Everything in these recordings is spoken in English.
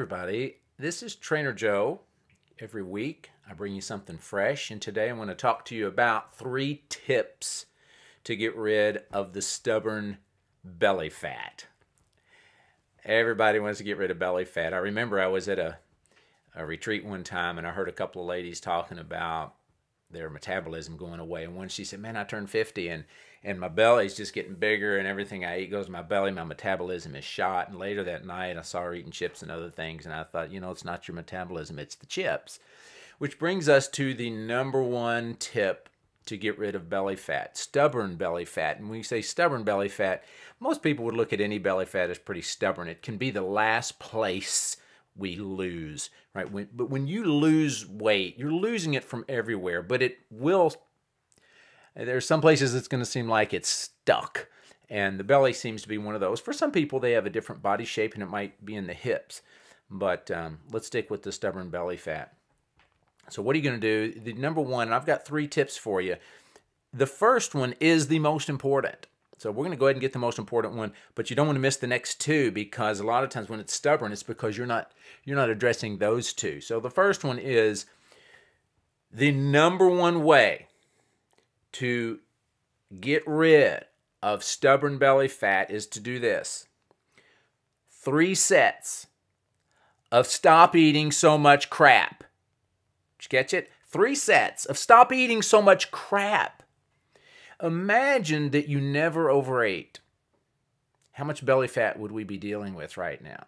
everybody. This is Trainer Joe. Every week I bring you something fresh, and today I want to talk to you about 3 tips to get rid of the stubborn belly fat. Everybody wants to get rid of belly fat. I remember I was at a retreat one time and I heard a couple of ladies talking about their metabolism going away, and one, she said, man, I turned 50 and my belly's just getting bigger, and everything I eat goes to my belly. My metabolism is shot. And later that night I saw her eating chips and other things, and I thought, you know, it's not your metabolism, it's the chips. Which brings us to the #1 tip to get rid of belly fat: stubborn belly fat. And when we say stubborn belly fat, most people would look at any belly fat as pretty stubborn. It can be the last place we lose, right? But when you lose weight, you're losing it from everywhere, but it will. There's some places it's going to seem like it's stuck, and the belly seems to be one of those. For some people, they have a different body shape, and it might be in the hips, but let's stick with the stubborn belly fat. So what are you going to do? The #1, and I've got 3 tips for you. The first one is the most important. So we're going to go ahead and get the most important one, but you don't want to miss the next 2, because a lot of times when it's stubborn, it's because you're not addressing those 2. So the first one is the #1 way to get rid of stubborn belly fat is to do this: 3 sets of stop eating so much crap. Did you catch it? 3 sets of stop eating so much crap. Imagine that you never overate. How much belly fat would we be dealing with right now?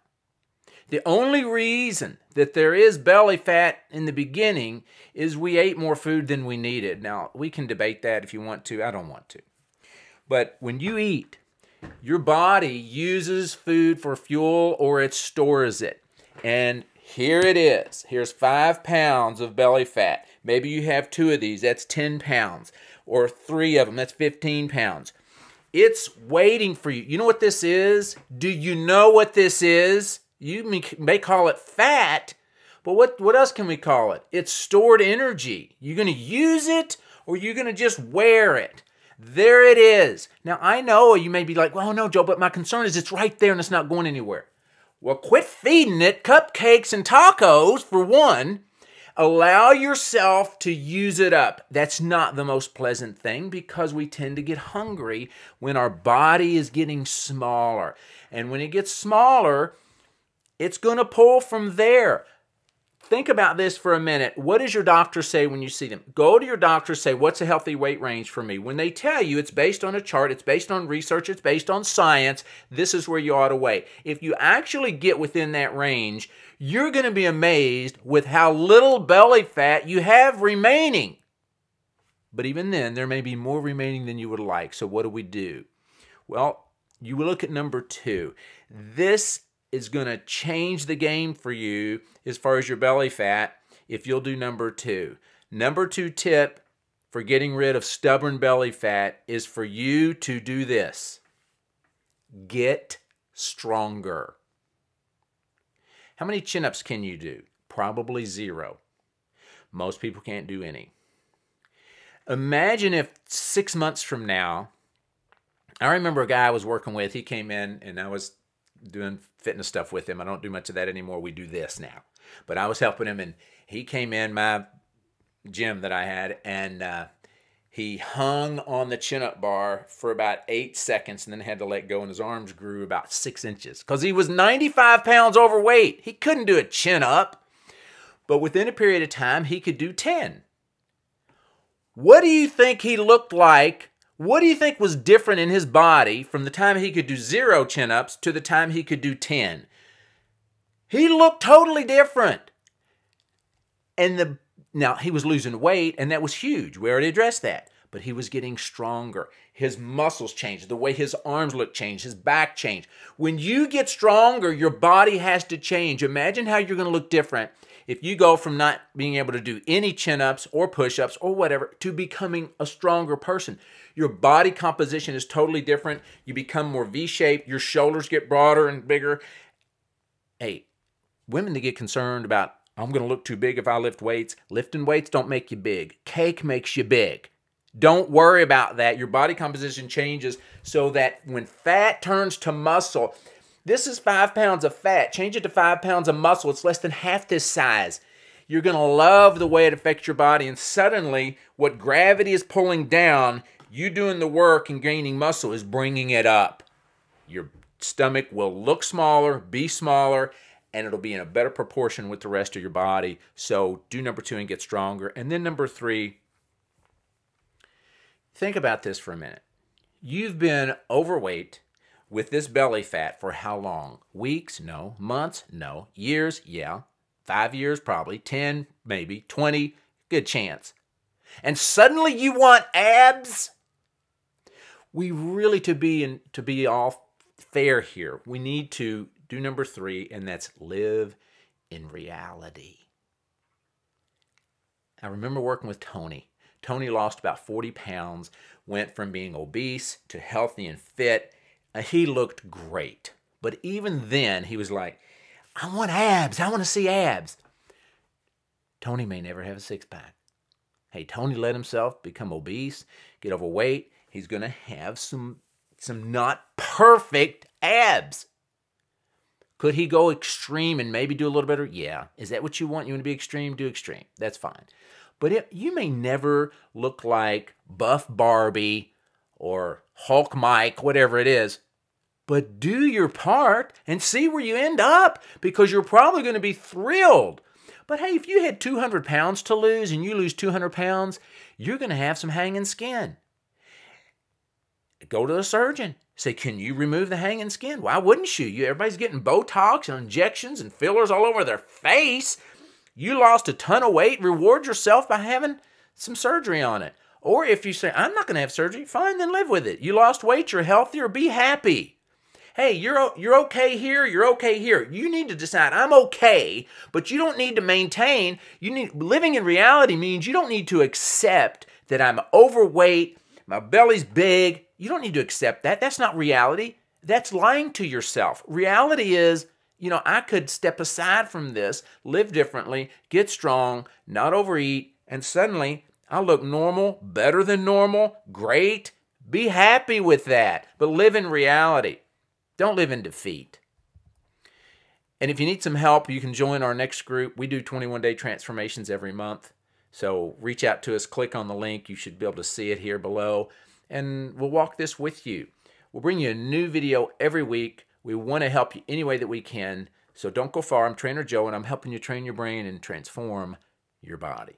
The only reason that there is belly fat in the beginning is we ate more food than we needed. Now, we can debate that if you want to. I don't want to. But when you eat, your body uses food for fuel, or it stores it. And here it is. Here's 5 pounds of belly fat. Maybe you have 2 of these. That's 10 pounds. Or 3 of them. That's 15 pounds. It's waiting for you. You know what this is? Do you know what this is? You may call it fat, but what else can we call it? It's stored energy. You're going to use it, or you're going to just wear it. There it is. Now, I know you may be like, well, no, Joe, but my concern is it's right there and it's not going anywhere. Well, quit feeding it cupcakes and tacos, for one. Allow yourself to use it up. That's not the most pleasant thing, because we tend to get hungry when our body is getting smaller. And when it gets smaller, it's going to pull from there. Think about this for a minute. What does your doctor say when you see them? Go to your doctor, say, what's a healthy weight range for me? When they tell you, it's based on a chart, it's based on research, it's based on science, this is where you ought to weigh. If you actually get within that range, you're going to be amazed with how little belly fat you have remaining. But even then, there may be more remaining than you would like. So what do? Well, you will look at #2. This is going to change the game for you as far as your belly fat if you'll do #2. #2 tip for getting rid of stubborn belly fat is for you to do this: get stronger. How many chin-ups can you do? Probably 0. Most people can't do any. Imagine if 6 months from now, I remember a guy I was working with, he came in and I was doing fitness stuff with him. I don't do much of that anymore. We do this now. But I was helping him, and he came in my gym that I had, and he hung on the chin-up bar for about 8 seconds and then had to let go, and his arms grew about 6 inches because he was 95 pounds overweight. He couldn't do a chin-up, but within a period of time, he could do 10. What do you think he looked like? What do you think was different in his body from the time he could do 0 chin-ups to the time he could do 10? He looked totally different. And now, he was losing weight, and that was huge. We already addressed that. But he was getting stronger. His muscles changed. The way his arms looked changed. His back changed. When you get stronger, your body has to change. Imagine how you're going to look different if you go from not being able to do any chin-ups or push-ups or whatever to becoming a stronger person. Your body composition is totally different. You become more V-shaped. Your shoulders get broader and bigger. Hey, women that get concerned about, I'm going to look too big if I lift weights. Lifting weights don't make you big. Cake makes you big. Don't worry about that. Your body composition changes so that when fat turns to muscle, This is 5 pounds of fat. Change it to 5 pounds of muscle. It's less than half this size. You're going to love the way it affects your body, and suddenly what gravity is pulling down, you doing the work and gaining muscle is bringing it up. Your stomach will look smaller, be smaller, and it'll be in a better proportion with the rest of your body. So do number 2 and get stronger. And then number 3, think about this for a minute. You've been overweight with this belly fat for how long? Weeks? No. Months? No. Years? Yeah. 5 years probably. 10 maybe. 20? Good chance. And suddenly you want abs? We really, to be all fair here, we need to do number 3, and that's live in reality. I remember working with Tony. Tony lost about 40 pounds, went from being obese to healthy and fit. He looked great. But even then, he was like, I want abs. I want to see abs. Tony may never have a six-pack. Hey, Tony let himself become obese, get overweight. He's going to have some not perfect abs. Could he go extreme and maybe do a little better? Yeah. Is that what you want? You want to be extreme? Do extreme. That's fine. But you may never look like Buff Barbie or Hulk Mike, whatever it is. But do your part and see where you end up, because you're probably going to be thrilled. But hey, if you had 200 pounds to lose and you lose 200 pounds, you're going to have some hanging skin. Go to a surgeon. Say, can you remove the hanging skin? Why wouldn't you? Everybody's getting Botox and injections and fillers all over their face. You lost a ton of weight. Reward yourself by having some surgery on it. Or if you say, I'm not going to have surgery, fine, then live with it. You lost weight, you're healthier, be happy. Hey, you're okay here, you're okay here. You need to decide, I'm okay, but you don't need to maintain. Living in reality means you don't need to accept that I'm overweight, my belly's big. You don't need to accept that. That's not reality. That's lying to yourself. Reality is, I could step aside from this, live differently, get strong, not overeat, and suddenly I'll look normal, better than normal, great. Be happy with that, but live in reality. Don't live in defeat. And if you need some help, you can join our next group. We do 21-day transformations every month. So reach out to us, click on the link. You should be able to see it here below. And we'll walk this with you. We'll bring you a new video every week. We want to help you any way that we can. So don't go far. I'm Trainer Joe, and I'm helping you train your brain and transform your body.